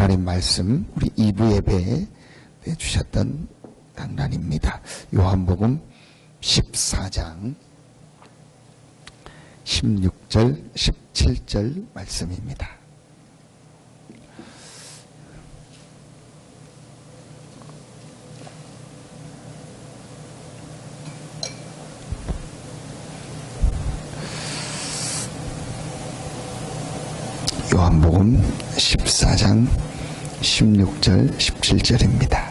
하나님 말씀 우리 2부 예배에 주셨던 강단입니다. 요한복음 14장 16절 17절 말씀입니다. 요한복음 14장 16절 17절입니다.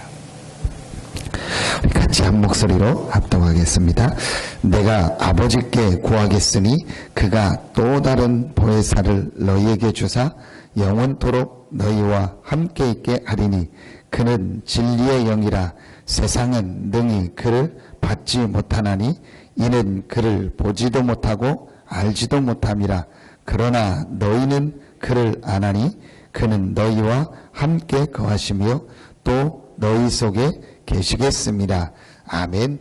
우리 같이 한 목소리로 합독하겠습니다. 내가 아버지께 구하겠으니 그가 또 다른 보혜사를 너희에게 주사 영원토록 너희와 함께 있게 하리니 그는 진리의 영이라 세상은 능히 그를 받지 못하나니 이는 그를 보지도 못하고 알지도 못함이라. 그러나 너희는 그를 아나니 그는 너희와 함께 거하시며 또 너희 속에 계시겠습니다. 아멘.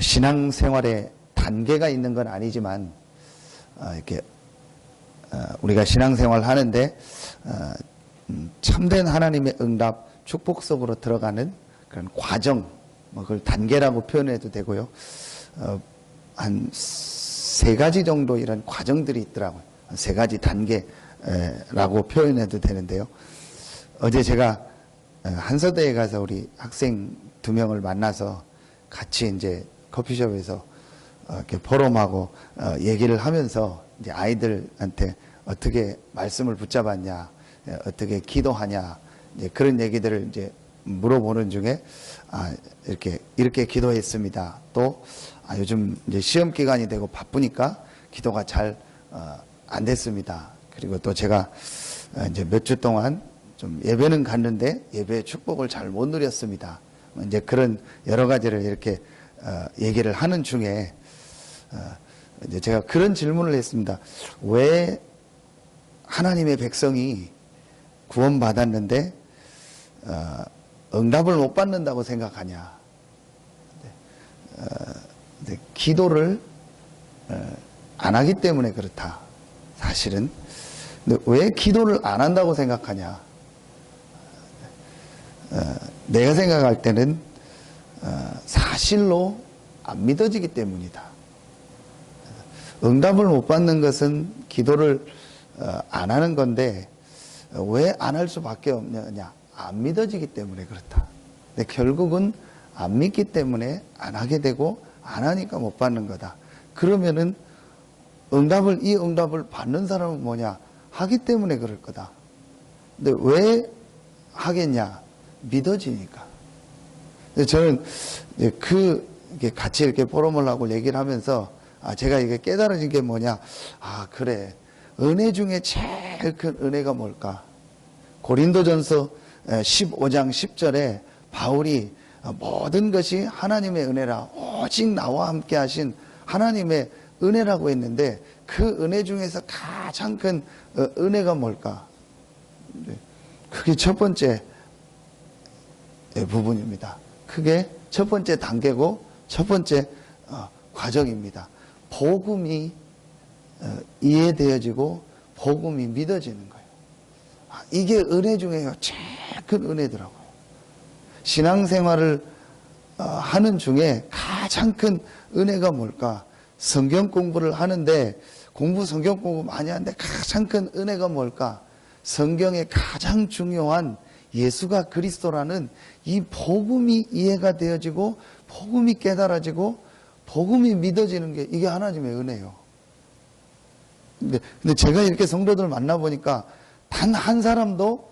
신앙생활에 단계가 있는 건 아니지만 이렇게 우리가 신앙생활 하는데 참된 하나님의 응답, 축복 속으로 들어가는 그런 과정, 그걸 단계라고 표현해도 되고요. 한 3가지 정도 이런 과정들이 있더라고요. 3가지 단계라고 표현해도 되는데요. 어제 제가 한서대에 가서 우리 학생 2명을 만나서 같이 이제 커피숍에서 이렇게 포럼하고 얘기를 하면서 이제 아이들한테 어떻게 말씀을 붙잡았냐, 어떻게 기도하냐, 이제 그런 얘기들을 이제 물어보는 중에 이렇게 기도했습니다. 또 요즘 이제 시험 기간이 되고 바쁘니까 기도가 잘 안 됐습니다. 그리고 또 제가 이제 몇 주 동안 좀 예배는 갔는데 예배의 축복을 잘 못 누렸습니다. 이제 그런 여러 가지를 이렇게 얘기를 하는 중에 이제 제가 그런 질문을 했습니다. 왜 하나님의 백성이 구원받았는데 응답을 못 받는다고 생각하냐? 기도를 안 하기 때문에 그렇다. 사실은. 근데 왜 기도를 안 한다고 생각하냐? 내가 생각할 때는 사실로 안 믿어지기 때문이다. 응답을 못 받는 것은 기도를 안 하는 건데 왜 안 할 수밖에 없느냐? 안 믿어지기 때문에 그렇다. 근데 결국은 안 믿기 때문에 안 하게 되고 안 하니까 못 받는 거다. 그러면은 이 응답을 받는 사람은 뭐냐? 하기 때문에 그럴 거다. 근데 왜 하겠냐? 믿어지니까. 저는 같이 이렇게 포럼을 하고 얘기를 하면서 제가 이게 깨달아진 게 뭐냐? 그래. 은혜 중에 제일 큰 은혜가 뭘까? 고린도전서 15장 10절에 바울이 모든 것이 하나님의 은혜라 오직 나와 함께 하신 하나님의 은혜라고 했는데 그 은혜 중에서 가장 큰 은혜가 뭘까? 그게 첫 번째 부분입니다. 그게 첫 번째 단계고 첫 번째 과정입니다. 복음이 이해되어지고 복음이 믿어지는 거예요. 이게 은혜 중에 제일 큰 은혜더라고요. 신앙생활을 하는 중에 가장 큰 은혜가 뭘까? 성경 공부를 하는데 성경 공부 많이 하는데 가장 큰 은혜가 뭘까? 성경의 가장 중요한 예수가 그리스도라는 이 복음이 이해가 되어지고 복음이 깨달아지고 복음이 믿어지는 게 이게 하나님의 은혜예요. 근데 제가 이렇게 성도들 만나보니까 단 한 사람도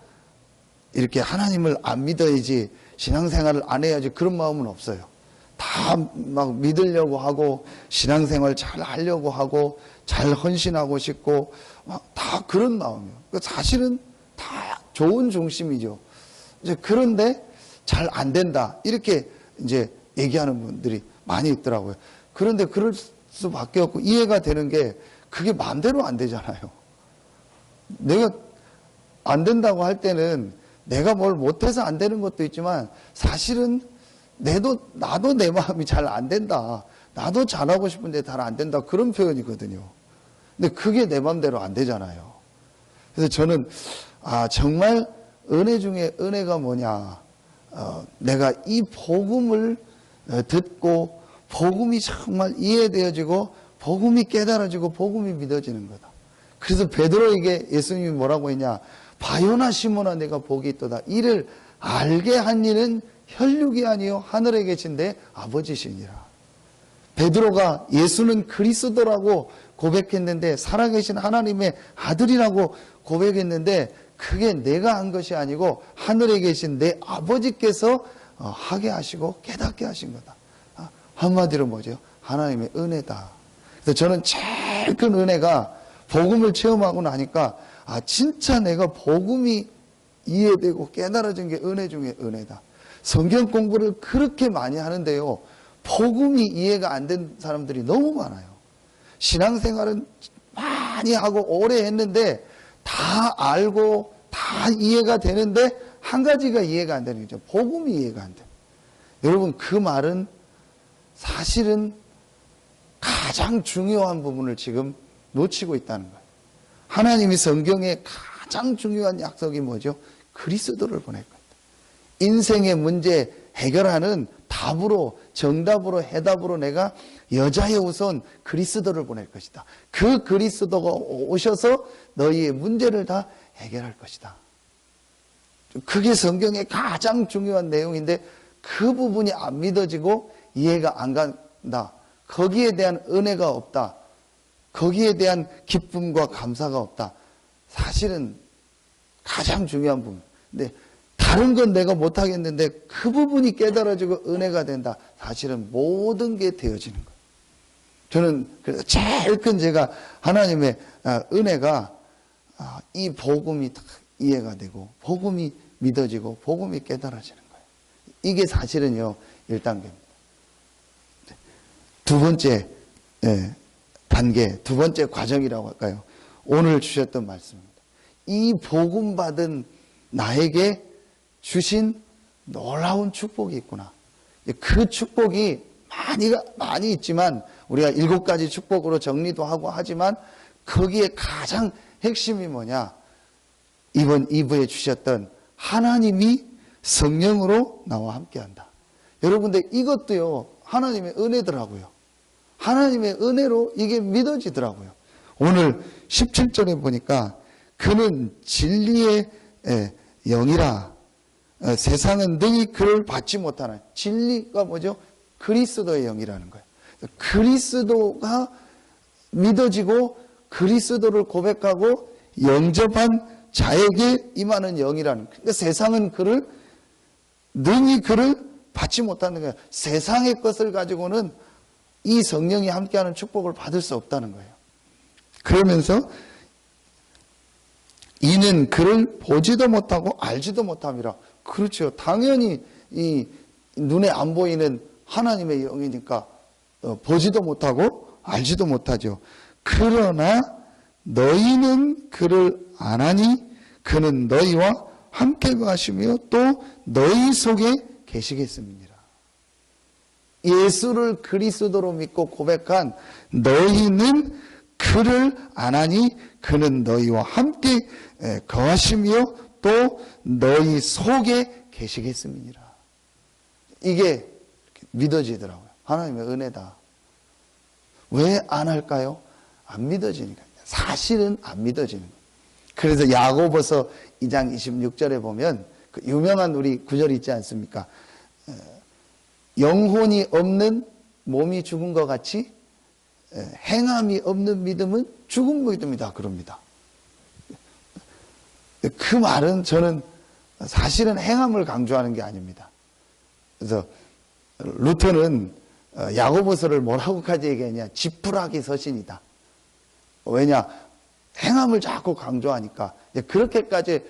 이렇게 하나님을 안 믿어야지 신앙생활을 안 해야지 그런 마음은 없어요. 다 막 믿으려고 하고 신앙생활 잘 하려고 하고 잘 헌신하고 싶고 다 그런 마음이에요. 사실은 다 좋은 중심이죠. 이제 그런데 잘 안 된다 이렇게 이제 얘기하는 분들이 많이 있더라고요. 그런데 그럴 수밖에 없고 이해가 되는 게 그게 마음대로 안 되잖아요. 내가 안 된다고 할 때는 내가 뭘 못해서 안 되는 것도 있지만 사실은 나도 내 마음이 잘 안 된다. 나도 잘하고 싶은데 잘 안 된다. 그런 표현이거든요. 근데 그게 내 마음대로 안 되잖아요. 그래서 저는 정말 은혜 중에 은혜가 뭐냐, 내가 이 복음을 듣고 복음이 정말 이해되어지고 복음이 깨달아지고 복음이 믿어지는 거다. 그래서 베드로에게 예수님이 뭐라고 했냐, 바요나 시몬아 내가 복이 있도다. 이를 알게 한 이는 혈육이 아니요 하늘에 계신 내 아버지시니라. 베드로가 예수는 그리스도라고 고백했는데, 살아계신 하나님의 아들이라고 고백했는데, 그게 내가 한 것이 아니고 하늘에 계신 내 아버지께서 하게 하시고 깨닫게 하신 거다. 한마디로 뭐죠? 하나님의 은혜다. 그래서 저는 제일 큰 은혜가 복음을 체험하고 나니까 진짜 내가 복음이 이해되고 깨달아진 게 은혜 중에 은혜다. 성경 공부를 그렇게 많이 하는데요, 복음이 이해가 안 된 사람들이 너무 많아요. 신앙생활은 많이 하고 오래 했는데 다 알고 다 이해가 되는데 한 가지가 이해가 안 되는 거죠. 복음이 이해가 안 돼요. 여러분, 그 말은 사실은 가장 중요한 부분을 지금 놓치고 있다는 거예요. 하나님이 성경에 가장 중요한 약속이 뭐죠? 그리스도를 보낼 겁니다. 인생의 문제 해결하는 답으로, 정답으로, 해답으로 내가 여자의 우선 그리스도를 보낼 것이다. 그 그리스도가 오셔서 너희의 문제를 다 해결할 것이다. 그게 성경의 가장 중요한 내용인데 그 부분이 안 믿어지고 이해가 안 간다. 거기에 대한 은혜가 없다. 거기에 대한 기쁨과 감사가 없다. 사실은 가장 중요한 부분. 근데 다른 건 내가 못하겠는데 그 부분이 깨달아지고 은혜가 된다. 사실은 모든 게 되어지는 거예요. 저는 그래서 제일 큰 제가 하나님의 은혜가 이 복음이 다 이해가 되고 복음이 믿어지고 복음이 깨달아지는 거예요. 이게 사실은요 1단계입니다. 두 번째 단계, 두 번째 과정이라고 할까요? 오늘 주셨던 말씀입니다. 이 복음 받은 나에게 주신 놀라운 축복이 있구나. 그 축복이 많이 있지만 우리가 7가지 축복으로 정리도 하고 하지만 거기에 가장 핵심이 뭐냐? 이번 2부에 주셨던 하나님이 성령으로 나와 함께한다. 여러분들 이것도요 하나님의 은혜더라고요. 하나님의 은혜로 이게 믿어지더라고요. 오늘 17절에 보니까 그는 진리의 영이라 세상은 능히 그를 받지 못하는, 진리가 뭐죠? 그리스도의 영이라는 거예요. 그리스도가 믿어지고 그리스도를 고백하고 영접한 자에게 임하는 영이라는 거예요. 그러니까 세상은 능히 그를 받지 못하는 거예요. 세상의 것을 가지고는 이 성령이 함께하는 축복을 받을 수 없다는 거예요. 그러면서 이는 그를 보지도 못하고 알지도 못함이라. 그렇죠. 당연히 이 눈에 안 보이는 하나님의 영이니까 보지도 못하고 알지도 못하죠. 그러나 너희는 그를 아나니 그는 너희와 함께 거하시며 또 너희 속에 계시겠습니다. 예수를 그리스도로 믿고 고백한 너희는 그를 아나니 그는 너희와 함께 거하시며 또 너희 속에 계시겠습니다. 이게 믿어지더라고요. 하나님의 은혜다. 왜 안 할까요? 안 믿어지니까. 사실은 안 믿어지는 거예요. 그래서 야고보서 2장 26절에 보면 그 유명한 우리 구절이 있지 않습니까? 영혼이 없는 몸이 죽은 것 같이 행함이 없는 믿음은 죽은 믿음이다 그럽니다. 그 말은 저는 사실은 행함을 강조하는 게 아닙니다. 그래서 루터는 야고보서를 뭐라고까지 얘기하냐, 지푸라기 서신이다. 왜냐, 행함을 자꾸 강조하니까 그렇게까지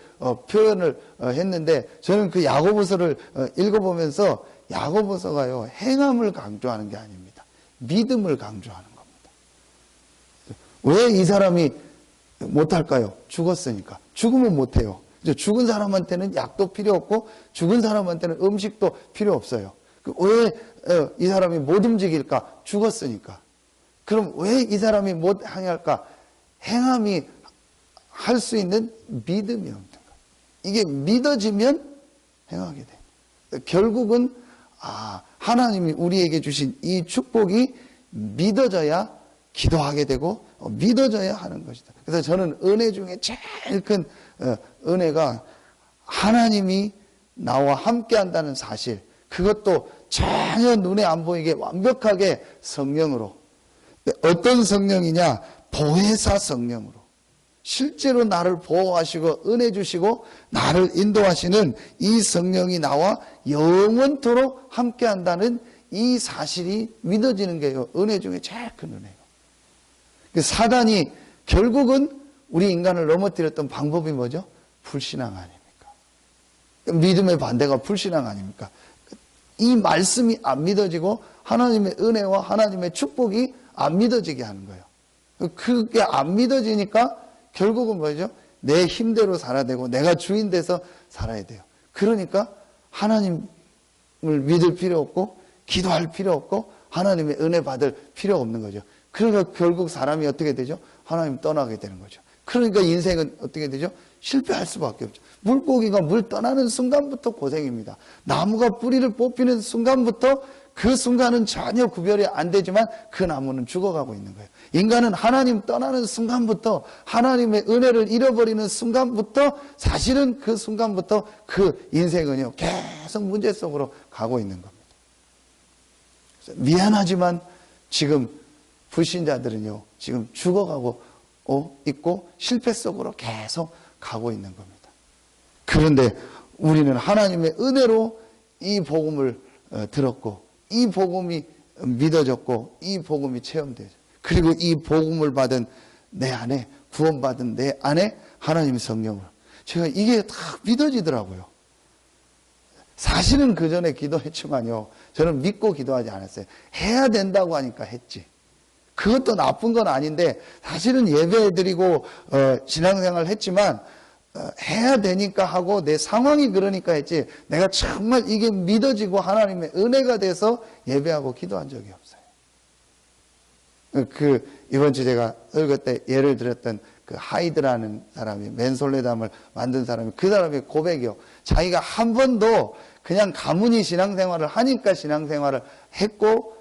표현을 했는데, 저는 그 야고보서를 읽어보면서 야고보서가요 행함을 강조하는 게 아닙니다. 믿음을 강조하는 겁니다. 왜 이 사람이 못할까요? 죽었으니까. 죽으면 못해요. 죽은 사람한테는 약도 필요 없고 죽은 사람한테는 음식도 필요 없어요. 왜 이 사람이 못 움직일까? 죽었으니까. 그럼 왜 이 사람이 못 행할까? 행함이 할 수 있는 믿음이 없는 거예요. 이게 믿어지면 행하게 돼요. 결국은 하나님이 우리에게 주신 이 축복이 믿어져야 기도하게 되고 믿어져야 하는 것이다. 그래서 저는 은혜 중에 제일 큰 은혜가 하나님이 나와 함께 한다는 사실, 그것도 전혀 눈에 안 보이게 완벽하게 성령으로. 어떤 성령이냐? 보혜사 성령으로. 실제로 나를 보호하시고 은혜 주시고 나를 인도하시는 이 성령이 나와 영원토록 함께 한다는 이 사실이 믿어지는 게 은혜 중에 제일 큰 은혜예요. 사단이 결국은 우리 인간을 넘어뜨렸던 방법이 뭐죠? 불신앙 아닙니까? 믿음의 반대가 불신앙 아닙니까? 이 말씀이 안 믿어지고 하나님의 은혜와 하나님의 축복이 안 믿어지게 하는 거예요. 그게 안 믿어지니까 결국은 뭐죠? 내 힘대로 살아야 되고 내가 주인 돼서 살아야 돼요. 그러니까 하나님을 믿을 필요 없고 기도할 필요 없고 하나님의 은혜 받을 필요 없는 거죠. 그러니까 결국 사람이 어떻게 되죠? 하나님 떠나게 되는 거죠. 그러니까 인생은 어떻게 되죠? 실패할 수밖에 없죠. 물고기가 물 떠나는 순간부터 고생입니다. 나무가 뿌리를 뽑히는 순간부터 그 순간은 전혀 구별이 안 되지만 그 나무는 죽어가고 있는 거예요. 인간은 하나님 떠나는 순간부터 하나님의 은혜를 잃어버리는 순간부터 사실은 그 순간부터 그 인생은요 계속 문제 속으로 가고 있는 겁니다. 그래서 미안하지만 지금 불신자들은요 지금 죽어가고 있고 실패 속으로 계속 가고 있는 겁니다. 그런데 우리는 하나님의 은혜로 이 복음을 들었고 이 복음이 믿어졌고 이 복음이 체험되죠. 그리고 이 복음을 받은 내 안에 구원받은 내 안에 하나님의 성령을 제가 이게 다 믿어지더라고요. 사실은 그 전에 기도했지만요 저는 믿고 기도하지 않았어요. 해야 된다고 하니까 했지. 그것도 나쁜 건 아닌데 사실은 예배드리고 신앙생활을 했지만 해야 되니까 하고 내 상황이 그러니까 했지 내가 정말 이게 믿어지고 하나님의 은혜가 돼서 예배하고 기도한 적이 없어요. 이번 주 제가 설교 때 예를 들었던 그 하이드라는 사람이 맨솔레담을 만든 사람이 그 사람의 고백이요. 자기가 한 번도 그냥 가문이 신앙생활을 하니까 신앙생활을 했고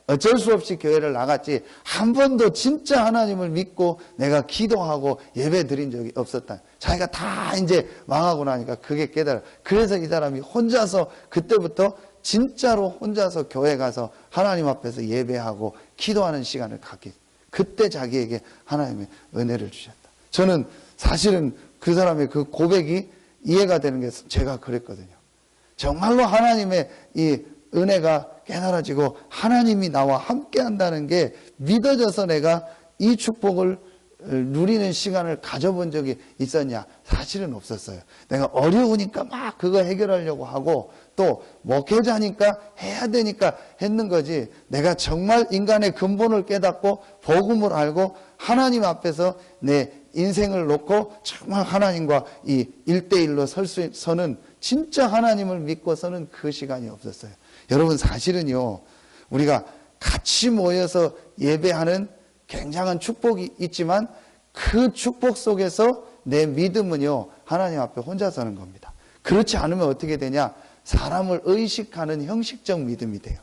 어쩔 수 없이 교회를 나갔지 한 번도 진짜 하나님을 믿고 내가 기도하고 예배 드린 적이 없었다. 자기가 다 이제 망하고 나니까 그게 깨달아. 그래서 이 사람이 혼자서 그때부터 진짜로 혼자서 교회 가서 하나님 앞에서 예배하고 기도하는 시간을 갖게. 그때 자기에게 하나님의 은혜를 주셨다. 저는 사실은 그 사람의 그 고백이 이해가 되는 게 제가 그랬거든요. 정말로 하나님의 이 은혜가 깨달아지고 하나님이 나와 함께 한다는 게 믿어져서 내가 이 축복을 누리는 시간을 가져본 적이 있었냐? 사실은 없었어요. 내가 어려우니까 막 그거 해결하려고 하고 또 목회자니까 해야 되니까 했는 거지 내가 정말 인간의 근본을 깨닫고 복음을 알고 하나님 앞에서 내 인생을 놓고 정말 하나님과 이 1대1로 서는 진짜 하나님을 믿고서는 그 시간이 없었어요. 여러분 사실은요 우리가 같이 모여서 예배하는 굉장한 축복이 있지만 그 축복 속에서 내 믿음은요 하나님 앞에 혼자 서는 겁니다. 그렇지 않으면 어떻게 되냐? 사람을 의식하는 형식적 믿음이 돼요.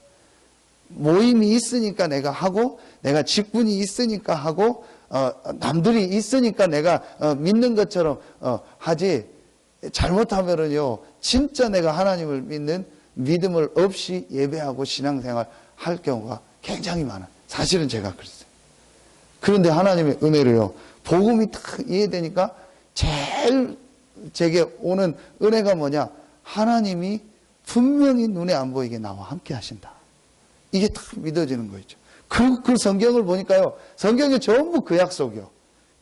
모임이 있으니까 내가 하고 내가 직분이 있으니까 하고 남들이 있으니까 내가 믿는 것처럼 하지 잘못하면은요 진짜 내가 하나님을 믿는 믿음을 없이 예배하고 신앙생활 할 경우가 굉장히 많아요. 사실은 제가 그랬어요. 그런데 하나님의 은혜를요 복음이 딱 이해되니까 제일 제게 오는 은혜가 뭐냐? 하나님이 분명히 눈에 안 보이게 나와 함께 하신다. 이게 딱 믿어지는 거죠. 그 성경을 보니까요 성경에 전부 그 약속이요.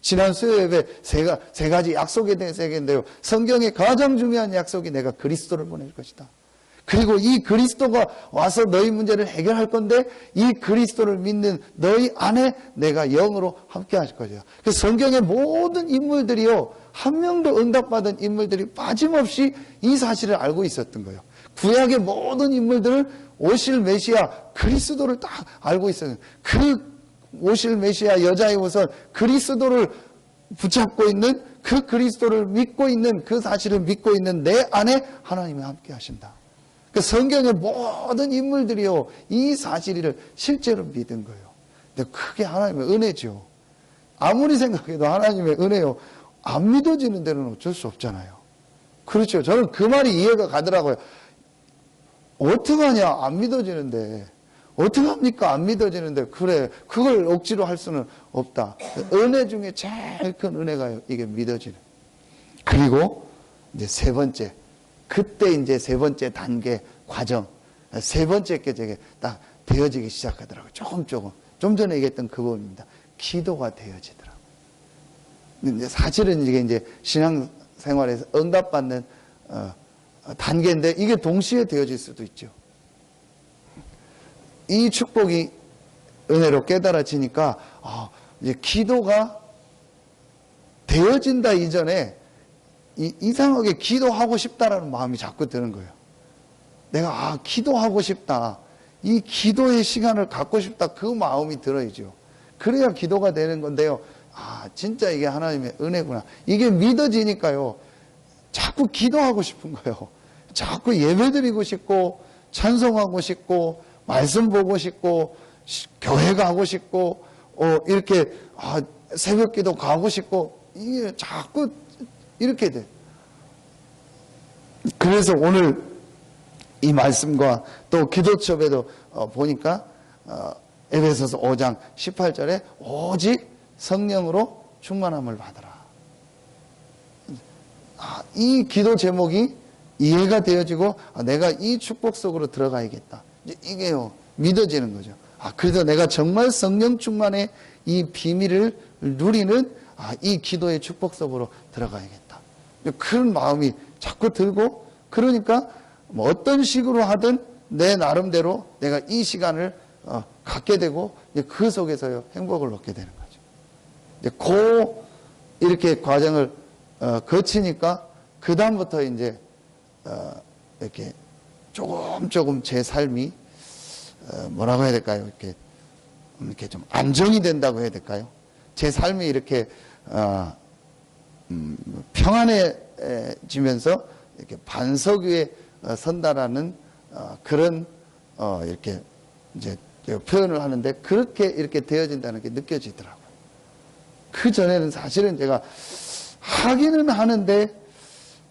지난 수요 예배 세 가지 약속에 대해서 얘기했는데요 성경의 가장 중요한 약속이 내가 그리스도를 보낼 것이다. 그리고 이 그리스도가 와서 너희 문제를 해결할 건데 이 그리스도를 믿는 너희 안에 내가 영으로 함께 하실 거죠. 그래서 성경의 모든 인물들이요 한 명도 응답받은 인물들이 빠짐없이 이 사실을 알고 있었던 거예요. 구약의 모든 인물들을 오실 메시아 그리스도를 딱 알고 있었어요. 그 오실 메시아 여자의 우선 그리스도를 붙잡고 있는 그 그리스도를 믿고 있는, 그 사실을 믿고 있는 내 안에 하나님이 함께 하신다. 그 성경의 모든 인물들이요, 이 사실을 실제로 믿은 거예요. 근데 그게 하나님의 은혜죠. 아무리 생각해도 하나님의 은혜요, 안 믿어지는 데는 어쩔 수 없잖아요. 그렇죠. 저는 그 말이 이해가 가더라고요. 어떡하냐, 안 믿어지는데. 어떡합니까? 안 믿어지는데. 그래, 그걸 억지로 할 수는 없다. 은혜 중에 제일 큰 은혜가 이게 믿어지는. 그리고 이제 세 번째, 그때 이제 세 번째 단계 과정, 세 번째 게 제게 딱 되어지기 시작하더라고요. 조금. 좀 전에 얘기했던 그 부분입니다. 기도가 되어지더라고요. 근데 사실은 이게 이제 신앙생활에서 응답받는 단계인데 이게 동시에 되어질 수도 있죠. 이 축복이 은혜로 깨달아지니까 이제 기도가 되어진다 이전에 이상하게 기도하고 싶다라는 마음이 자꾸 드는 거예요. 내가 기도하고 싶다. 이 기도의 시간을 갖고 싶다. 그 마음이 들어야죠. 그래야 기도가 되는 건데요. 진짜 이게 하나님의 은혜구나. 이게 믿어지니까요. 자꾸 기도하고 싶은 거예요. 자꾸 예배드리고 싶고 찬송하고 싶고 말씀 보고 싶고 교회 가고 싶고 이렇게 새벽기도 가고 싶고 이게 자꾸 이렇게 돼. 그래서 오늘 이 말씀과 또 기도첩에도 보니까 에베소서 5장 18절에 오직 성령으로 충만함을 받으라. 이 기도 제목이 이해가 되어지고 내가 이 축복 속으로 들어가야겠다. 이게요 믿어지는 거죠. 그래서 내가 정말 성령 충만의 이 비밀을 누리는 이 기도의 축복 속으로 들어가야겠다. 그런 마음이 자꾸 들고, 그러니까 뭐 어떤 식으로 하든 내 나름대로 내가 이 시간을 갖게 되고 그 속에서요 행복을 얻게 되는 거죠. 이렇게 과정을 거치니까 그 다음부터 이제 이렇게 조금 제 삶이 뭐라고 해야 될까요? 이렇게 좀 안정이 된다고 해야 될까요? 제 삶이 이렇게 평안해지면서 이렇게 반석 위에 선다라는 그런 이렇게 이제 표현을 하는데, 그렇게 이렇게 되어진다는 게 느껴지더라고요. 그 전에는 사실은 제가 하기는 하는데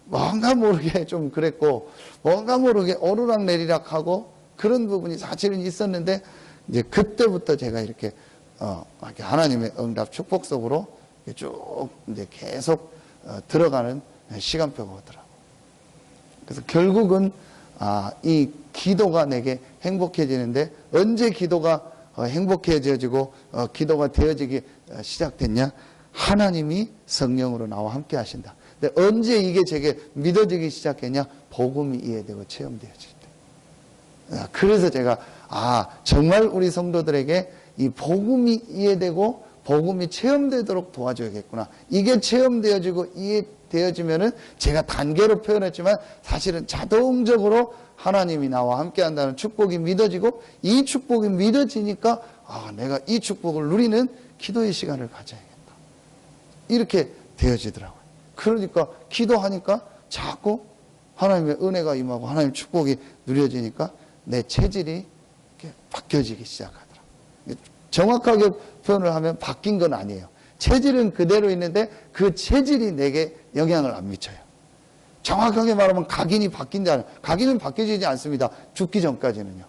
뭔가 모르게 좀 그랬고, 뭔가 모르게 오르락내리락 하고 그런 부분이 사실은 있었는데, 이제 그때부터 제가 이렇게 하나님의 응답 축복 속으로 쭉 이제 계속 들어가는 시간표가 오더라고요. 그래서 결국은 이 기도가 내게 행복해지는데, 언제 기도가 행복해지고 기도가 되어지기 시작됐냐? 하나님이 성령으로 나와 함께 하신다. 근데 언제 이게 제게 믿어지기 시작했냐? 복음이 이해되고 체험되어질 때. 그래서 제가 정말 우리 성도들에게 이 복음이 이해되고 복음이 체험되도록 도와줘야겠구나. 이게 체험되어지고 이해되어지면은 제가 단계로 표현했지만 사실은 자동적으로 하나님이 나와 함께 한다는 축복이 믿어지고, 이 축복이 믿어지니까 내가 이 축복을 누리는 기도의 시간을 가져야겠다. 이렇게 되어지더라고요. 그러니까 기도하니까 자꾸 하나님의 은혜가 임하고 하나님의 축복이 누려지니까 내 체질이 이렇게 바뀌어지기 시작하더라고요. 정확하게 표현을 하면 바뀐 건 아니에요. 체질은 그대로 있는데 그 체질이 내게 영향을 안 미쳐요. 정확하게 말하면 각인이 바뀐지 않아요. 각인은 바뀌어지지 않습니다. 죽기 전까지는요.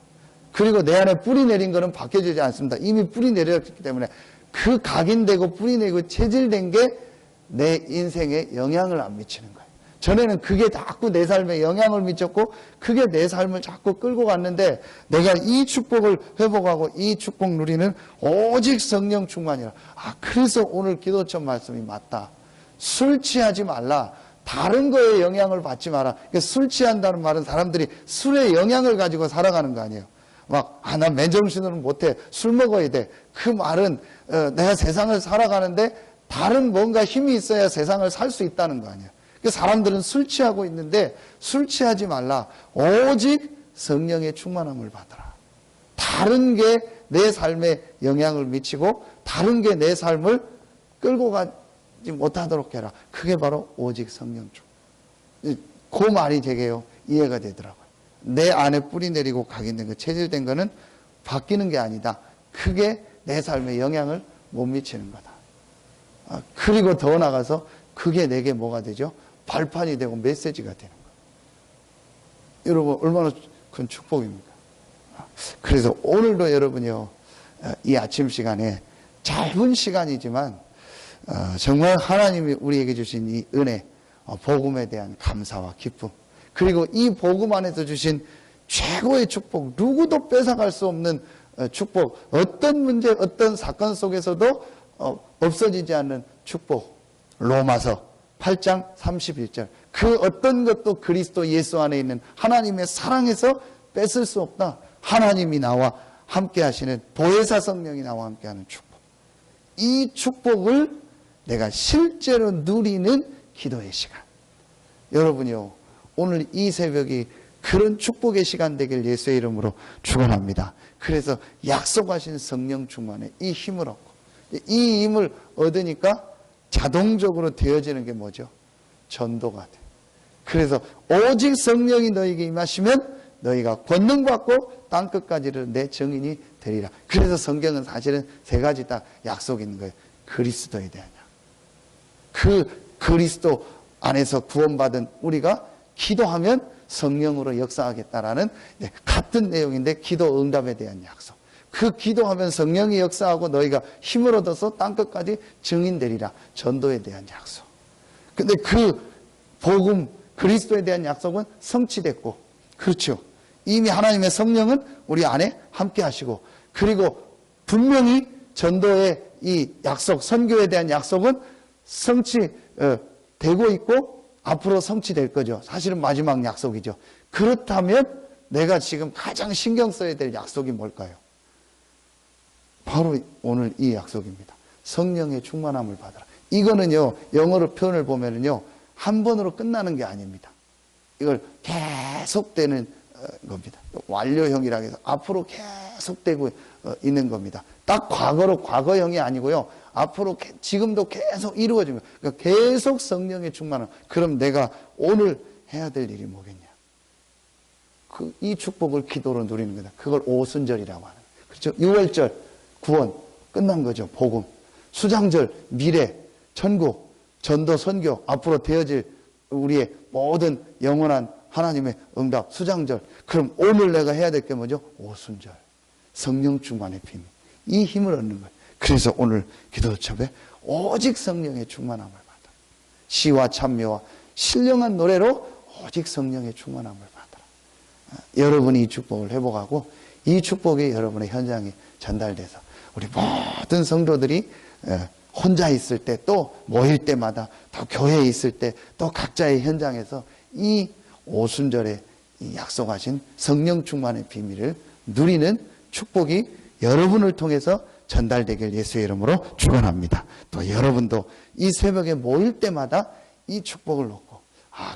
그리고 내 안에 뿌리 내린 거는 바뀌어지지 않습니다. 이미 뿌리 내렸기 때문에 그 각인되고 뿌리 내고 체질된 게 내 인생에 영향을 안 미치는 거예요. 전에는 그게 자꾸 내 삶에 영향을 미쳤고 그게 내 삶을 자꾸 끌고 갔는데, 내가 이 축복을 회복하고 이 축복 누리는 오직 성령 충만이라. 그래서 오늘 기도처 말씀이 맞다. 술 취하지 말라. 다른 거에 영향을 받지 마라. 술 취한다는 말은 사람들이 술의 영향을 가지고 살아가는 거 아니에요. 나 맨정신으로는 못해. 술 먹어야 돼. 그 말은 내가 세상을 살아가는데 다른 뭔가 힘이 있어야 세상을 살 수 있다는 거 아니에요. 사람들은 술 취하고 있는데 술 취하지 말라. 오직 성령의 충만함을 받아라. 다른 게 내 삶에 영향을 미치고 다른 게 내 삶을 끌고 못하도록 해라. 그게 바로 오직 성령 축복. 그 말이 되게요 이해가 되더라고요. 내 안에 뿌리 내리고 각인된 거, 체질된 거는 바뀌는 게 아니다. 그게 내 삶에 영향을 못 미치는 거다. 그리고 더 나가서 그게 내게 뭐가 되죠? 발판이 되고 메시지가 되는 거예요. 여러분 얼마나 큰 축복입니까? 그래서 오늘도 여러분이요 이 아침 시간에 짧은 시간이지만 정말 하나님이 우리에게 주신 이 은혜, 복음에 대한 감사와 기쁨, 그리고 이 복음 안에서 주신 최고의 축복, 누구도 뺏어갈 수 없는 축복, 어떤 문제, 어떤 사건 속에서도 없어지지 않는 축복, 로마서 8장 31절, 그 어떤 것도 그리스도 예수 안에 있는 하나님의 사랑에서 뺏을 수 없다. 하나님이 나와 함께 하시는 보혜사 성령이 나와 함께 하는 축복, 이 축복을 내가 실제로 누리는 기도의 시간. 여러분이요 오늘 이 새벽이 그런 축복의 시간 되길 예수의 이름으로 축원합니다. 그래서 약속하신 성령 충만에 이 힘을 얻고, 이 힘을 얻으니까 자동적으로 되어지는 게 뭐죠? 전도가 돼. 그래서 오직 성령이 너희에게 임하시면 너희가 권능 받고 땅끝까지를 내 증인이 되리라. 그래서 성경은 사실은 세 가지 딱 약속이 있는 거예요. 그리스도에 대한 약. 그 그리스도 안에서 구원받은 우리가 기도하면 성령으로 역사하겠다라는 같은 내용인데, 기도 응답에 대한 약속. 그 기도하면 성령이 역사하고 너희가 힘을 얻어서 땅끝까지 증인되리라. 전도에 대한 약속. 근데 그 복음 그리스도에 대한 약속은 성취됐고, 그렇죠. 이미 하나님의 성령은 우리 안에 함께 하시고, 그리고 분명히 전도의 이 약속, 선교에 대한 약속은 성취되고 있고 앞으로 성취될 거죠. 사실은 마지막 약속이죠. 그렇다면 내가 지금 가장 신경 써야 될 약속이 뭘까요? 바로 오늘 이 약속입니다. 성령의 충만함을 받아라. 이거는요 영어로 표현을 보면은요 한 번으로 끝나는 게 아닙니다. 이걸 계속되는 겁니다. 완료형이라고 해서 앞으로 계속되고 있는 겁니다. 딱 과거로 과거형이 아니고요. 앞으로 지금도 계속 이루어집니다. 그러니까 계속 성령의 충만함. 그럼 내가 오늘 해야 될 일이 뭐겠냐? 이 축복을 기도로 누리는 거다. 그걸 오순절이라고 하는 거예요. 그렇죠? 6월절 구원 끝난 거죠. 복음. 수장절 미래 천국 전도 선교 앞으로 되어질 우리의 모든 영원한 하나님의 응답 수장절. 그럼 오늘 내가 해야 될 게 뭐죠? 오순절 성령 충만의 비밀. 이 힘을 얻는 거예요. 그래서 오늘 기도첩에 오직 성령의 충만함을 받아라. 시와 찬미와 신령한 노래로 오직 성령의 충만함을 받아라. 여러분이 이 축복을 회복하고 이 축복이 여러분의 현장에 전달돼서 우리 모든 성도들이 혼자 있을 때 또 모일 때마다 또 교회에 있을 때 또 각자의 현장에서 이 오순절에 이 약속하신 성령 충만의 비밀을 누리는 축복이 여러분을 통해서 전달되길 예수의 이름으로 축원합니다. 또 여러분도 이 새벽에 모일 때마다 이 축복을 얻고,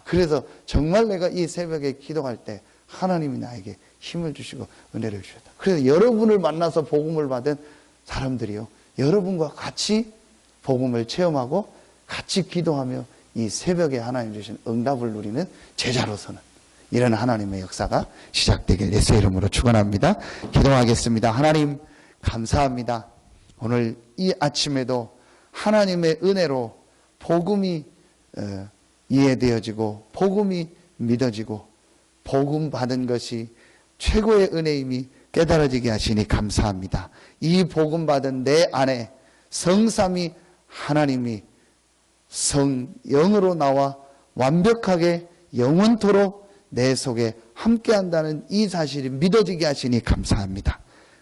그래서 정말 내가 이 새벽에 기도할 때 하나님이 나에게 힘을 주시고 은혜를 주셨다. 그래서 여러분을 만나서 복음을 받은 사람들이요 여러분과 같이 복음을 체험하고 같이 기도하며 이 새벽에 하나님 주신 응답을 누리는 제자로서는 이런 하나님의 역사가 시작되길 예수의 이름으로 축원합니다. 기도하겠습니다. 하나님 감사합니다. 오늘 이 아침에도 하나님의 은혜로 복음이 이해되어지고 복음이 믿어지고 복음 받은 것이 최고의 은혜임이 깨달아지게 하시니 감사합니다. 이 복음 받은 내 안에 성삼위 하나님이 성령으로 나와 완벽하게 영원토록 내 속에 함께한다는 이 사실이 믿어지게 하시니 감사합니다.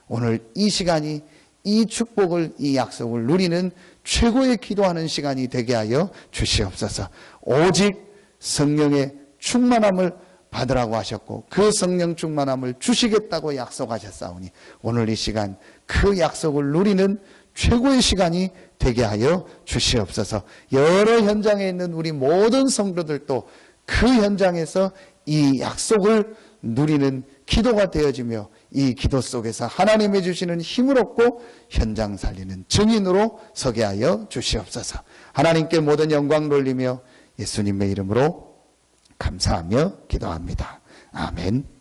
오늘 이 시간이 이 축복을 이 약속을 누리는 최고의 기도하는 시간이 되게 하여 주시옵소서. 오직 성령의 충만함을 받으라고 하셨고 그 성령 충만함을 주시겠다고 약속하셨사오니 오늘 이 시간 그 약속을 누리는 최고의 시간이 되게 하여 주시옵소서. 여러 현장에 있는 우리 모든 성도들도 그 현장에서 이 약속을 누리는 기도가 되어지며 이 기도 속에서 하나님이 주시는 힘을 얻고 현장 살리는 증인으로 서게 하여 주시옵소서. 하나님께 모든 영광 돌리며 예수님의 이름으로 감사하며 기도합니다. 아멘.